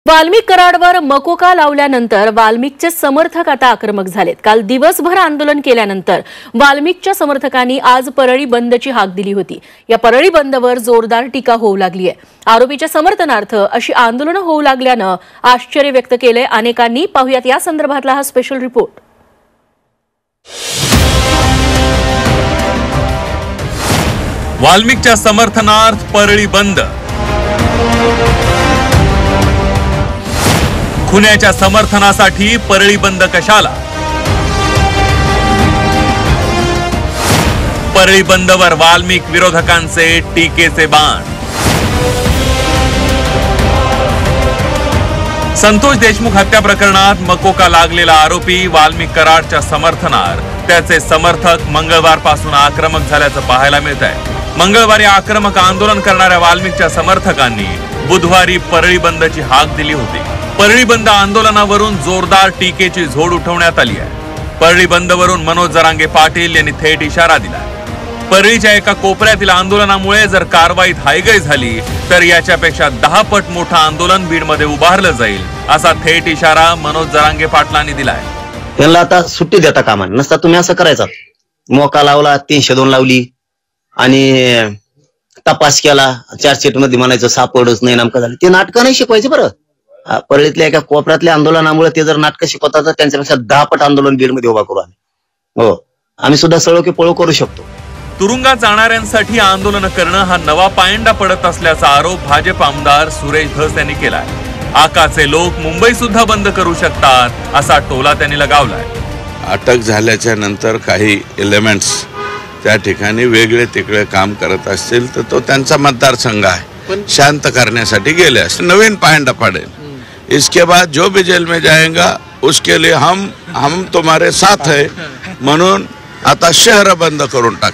वाल्मिक कराडवर मकोका लावल्यानंतर वाल्मिकचे समर्थक आता आक्रमक झालेत। काल दिवसभर आंदोलन केल्यानंतर वाल्मिकच्या समर्थकांनी आज परळी बंदची हाक दिली होती। या परळी बंदवर जोरदार टीका होऊ लागली आहे। आरोपीच्या समर्थनार्थ अशी आंदोलनं होऊ लागल्यानं आश्चर्य व्यक्त केले अनेकांनी। पाहुयात या संदर्भातला हा स्पेशल रिपोर्ट। वाल्मिकच्या समर्थनार्थ परळी बंद। खुन्याच्या समर्थनासाठी परळी बंद कशाला? परळी बंदवर वाल्मिक विरोधकांचे टीकेचे बाण। संतोष देशमुख हत्या प्रकरणात मकोका लागलेला आरोपी वाल्मिक कराडच्या समर्थनार्थ त्याचे समर्थक मंगळवारपासून आक्रमक झाल्याचं पाहायला मिळत आहे। मंगळवारी आक्रमक आंदोलन करणाऱ्या वाल्मिकच्या समर्थकांनी बुधवारी परळी बंदची हाक दिली होती। परळी बंद आंदोलनावरून जोरदार टीकेची झोड उठवण्यात आली आहे। परळी बंदवरून मनोज जरांगे पाटील यांनी थेट इशारा दिला। परळीच्या एका कोपऱ्यातील आंदोलनामुळे जर कारवाईत हायगय झाली तर याच्यापेक्षा 10 पट मोठं आंदोलन बीडमध्ये उभारलं जाईल, असा थेट इशारा मनोज जरांगे पाटलांनी दिलाय। यांना आता सुट्टी देता कामा नसता तुम्ही असं करायचं। मोका लावला, 302 लावली आणि तपास केला, चार्जशीट मध्ये म्हणायचं सापडच नाही, नेमकं झालं। ते नाटकं नाही शिकवायचे बरं। परळीतल्या एका कोपऱ्यातल्या आंदोलनामुळे ते जर नाटकं शिकवतात तर त्यांच्यापेक्षा 10 पट आंदोलन बीडमध्ये उभा करू आम्ही। हो, आम्ही सुद्धा सळो की पळो करू शकतो। तुरुंगात जाणाऱ्यांसाठी आंदोलन करणं हा नवा पायंडा पडत असल्याचा आरोप भाजप आमदार सुरेश धस यांनी केलाय। आकाचे लोक मुंबई सुद्धा बंद करू शकतात असा टोला त्यांनी लगावलाय। अटक झाल्याच्या नंतर काही एलिमेंट्स त्या ठिकाणी वेगळे तिकडे काम करत असतील तर तो त्यांचा मतदारसंघ आहे, पण शांत करण्यासाठी गेले असते। नवीन पायंडा पडेल। इसके बाद जो भी जेल में जाएगा उसके लिए हम तुम्हारे साथ है म्हणून आता शहर बंद करून टाक।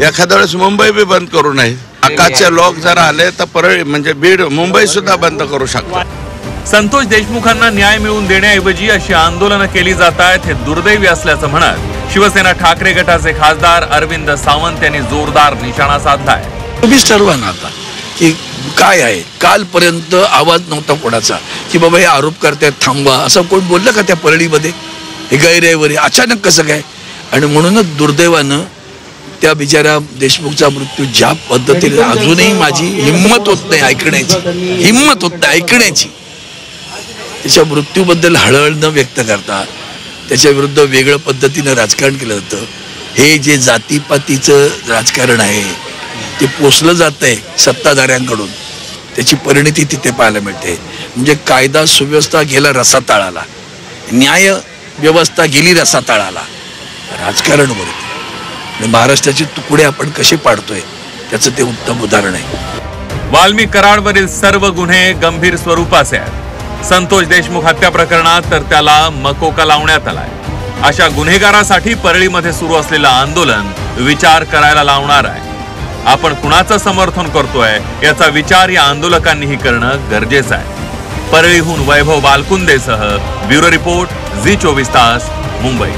एखाद्या वेळेस मुंबई भी बंद करू नये। आकाचे लोक जर आले तर परळी म्हणजे बीड मुंबई सुद्धा बंद करू शकतात। संतोष देशमुखांना न्याय मिळवून देण्याऐवजी अशी आंदोलनं केली जात आहेत हे दुर्दैवी असल्याचं म्हणत शिवसेना ठाकरे गटाचे खासदार अरविंद सावंत यांनी जोरदार निशाणा साधलाय। तुम्ही सर्वांना आता की काय आहे, कालपर्यंत आवाज नव्हता कोणाचा की बाबा हे आरोप करतायत थांबवा, असं कोण बोललं का त्या परळीमध्ये? हे गैरवरी अचानक कसं काय? आणि म्हणूनच दुर्दैवानं त्या बिचाऱ्या देशमुखचा मृत्यू ज्या पद्धतीने अजूनही माझी हिंमत होत नाही ऐकण्याची। त्याच्या मृत्यूबद्दल हळहळ न व्यक्त करता त्याच्या विरुद्ध वेगळ्या पद्धतीनं राजकारण केलं जातं। हे जे जातीपातीचं राजकारण आहे ते पोसलं जात आहे सत्ताधाऱ्यांकडून, त्याची परिणती तिथे पाहायला मिळते। म्हणजे कायदा सुव्यवस्था गेला रसातळाला, न्याय व्यवस्था गेली रसातळाला, राजकारण वरती महाराष्ट्राचे तुकडे आपण कसे पाडतोय त्याचं ते उत्तम उदाहरण आहे। वाल्मिक कराडवरील सर्व गुन्हे गंभीर स्वरूपाचे आहेत। संतोष देशमुख हत्या प्रकरणात तर त्याला मकोका लावण्यात आलाय। अशा गुन्हेगारासाठी परळीमध्ये सुरू असलेलं आंदोलन विचार करायला लावणार आहे। आपण कुणाचं समर्थन करतोय याचा विचार या आंदोलकांनीही करणं गरजेचं आहे। परळीहून वैभव बालकुंदेसह ब्युरो रिपोर्ट, झी 24 तास, मुंबई।